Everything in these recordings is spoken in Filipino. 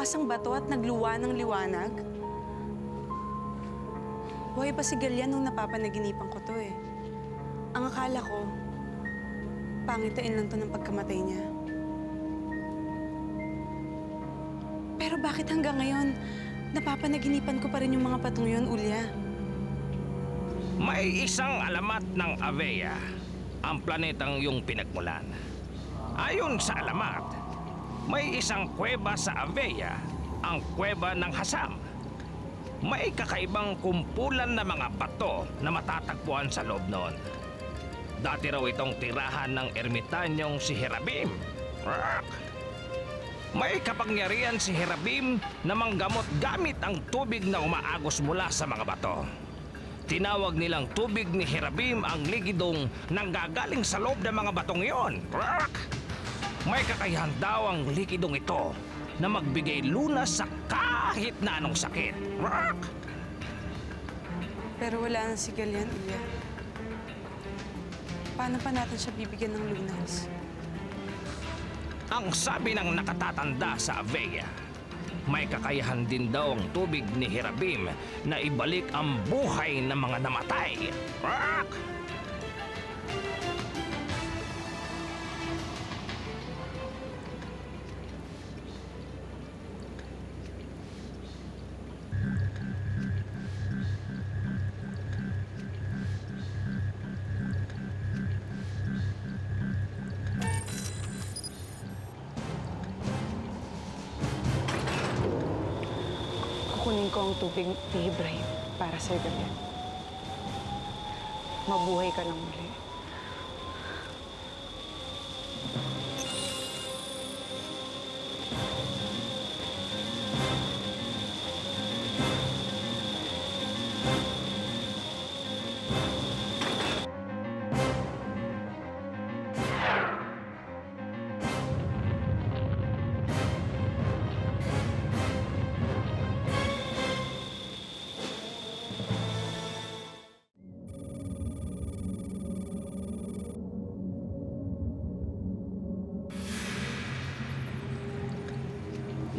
bumukas ang bato at nagluwa ng liwanag? Buhay pa si Galian nung napapanaginipan ko to eh. Ang akala ko, pangitain lang to ng pagkamatay niya. Pero bakit hanggang ngayon, napapanaginipan ko pa rin yung mga patong yun, Ulya? May isang alamat ng Avea, ang planetang iyong pinagmulan. Ayon sa alamat, may isang kuweba sa Avea, ang kuweba ng Hasam. May kakaibang kumpulan na mga bato na matatagpuan sa loob noon. Dati raw itong tirahan ng ermitanyong si Herabim. May kapangyarihan si Herabim na manggamot gamit ang tubig na umaagos mula sa mga bato. Tinawag nilang tubig ni Herabim ang ligidong nanggagaling sa loob ng mga batong iyon. May kakayahan daw ang likidong ito na magbigay lunas sa kahit na anong sakit. Pero wala na si Galian, Ulya. Paano pa natin siya bibigyan ng lunas? Ang sabi ng nakatatanda sa Avea, may kakayahan din daw ang tubig ni Herabim na ibalik ang buhay ng mga namatay. Kukunin ko ang tubig ni Ibrahim para sa Galian. Mabuhay ka lang muli.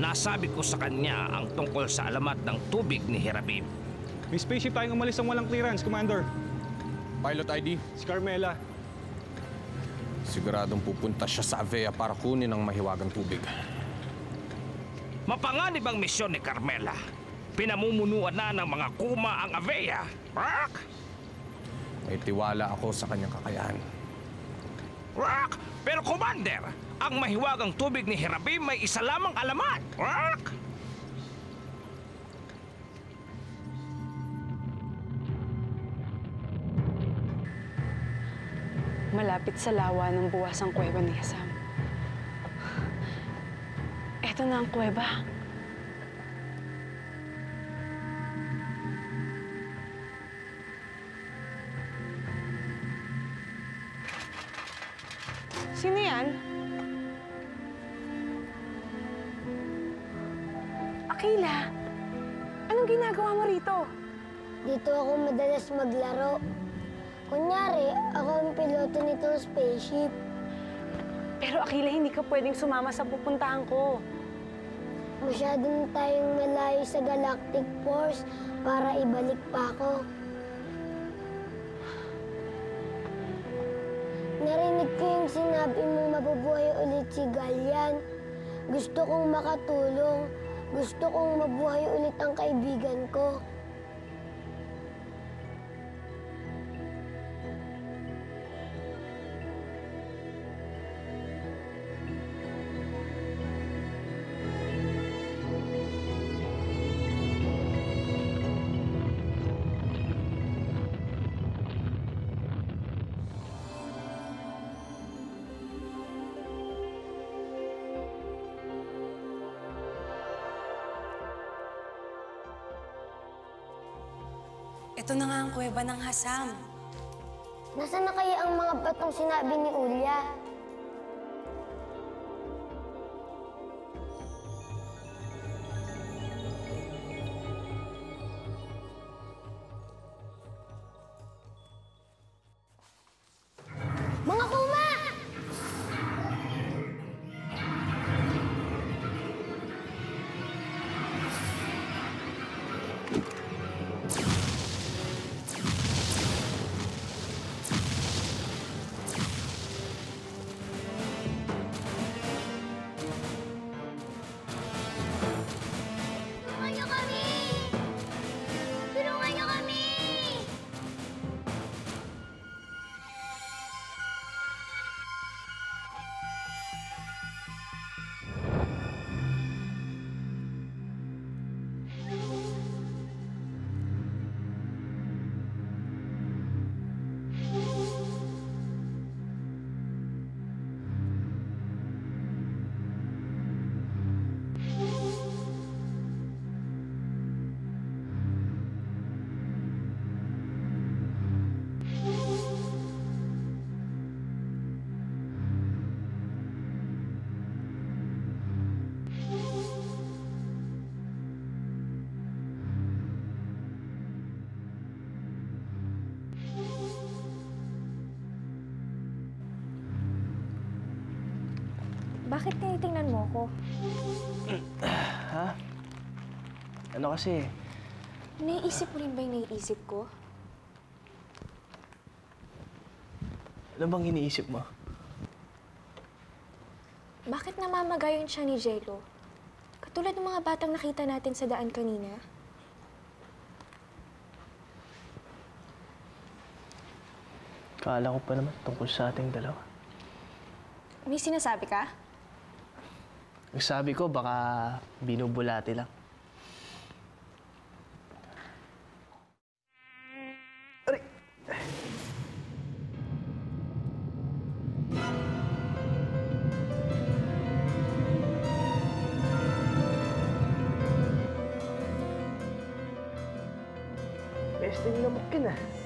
Nasabi ko sa kanya ang tungkol sa alamat ng tubig ni Herabim. May spaceship tayong umalis ng walang clearance, Commander. Pilot ID? Si Carmela. Siguradong pupunta siya sa Avea para kunin ang mahiwagang tubig. Mapanganib ang misyon ni Carmela. Pinamumunuan na ng mga kuma ang Avea. May tiwala ako sa kanyang kakayahan. Pero Commander, ang mahiwagang tubig ni Herabim may isa lamang alamat. Malapit sa lawa ng buwas ang kuweba ni Hasam. Eto na ang kuweba. Sino yan? Akila, anong ginagawa mo rito? Dito ako madalas maglaro. Kunyari, ako ang piloto nitong spaceship. Pero Akila, hindi ka pwedeng sumama sa pupuntahan ko. Masyadong tayong malayo sa Galactic Force para ibalik pa ako. Narinig ko yung sinabi mong mabubuhay ulit si Galian. Gusto kong makatulong. Gusto kong mabuhay ulit ang kaibigan ko. Ito na nga ang kuweba ng Hasam. Nasaan na kaya ang mga batong sinabi ni Ulya? Mga kuma! Bakit tinitingnan mo ko? Ha? Ano kasi? Naiisip mo rin ba yung naiisip ko? Ano bang iniisip mo? Bakit namamagayon siya ni Jello? Katulad ng mga batang nakita natin sa daan kanina. Kala ko pa naman tungkol sa ating dalawa. May sinasabi ka? Ang sabi ko, baka binubulati lang. Aray! Besting lamok ka na.